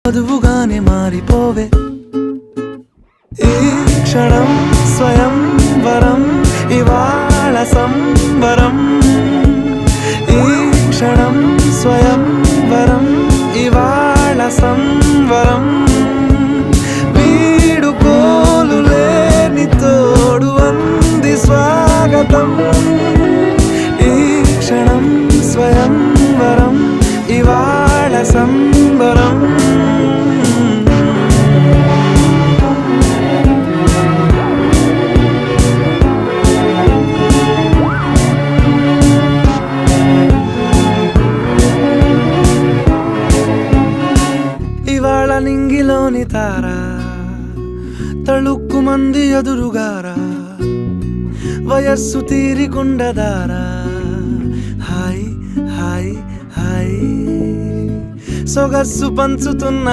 వధువుగానే మారిపోవే ఈ క్షణం స్వయం వరం ఇవాళ సంబరం ఈ క్షణం స్వయం వరం ఇవాళ సంవరం వీడుకోలు లేని తోడు అంది స్వాగతం ఈ క్షణం స్వయం వరం ఇవాళ సంబరం ఇవాళ నింగిలోని తారా తళుక్కు మంది ఎదురుగారా వయస్సు తీరికుండదారా హాయ్ హాయ్ హాయ్ సొగస్సు పంచుతున్న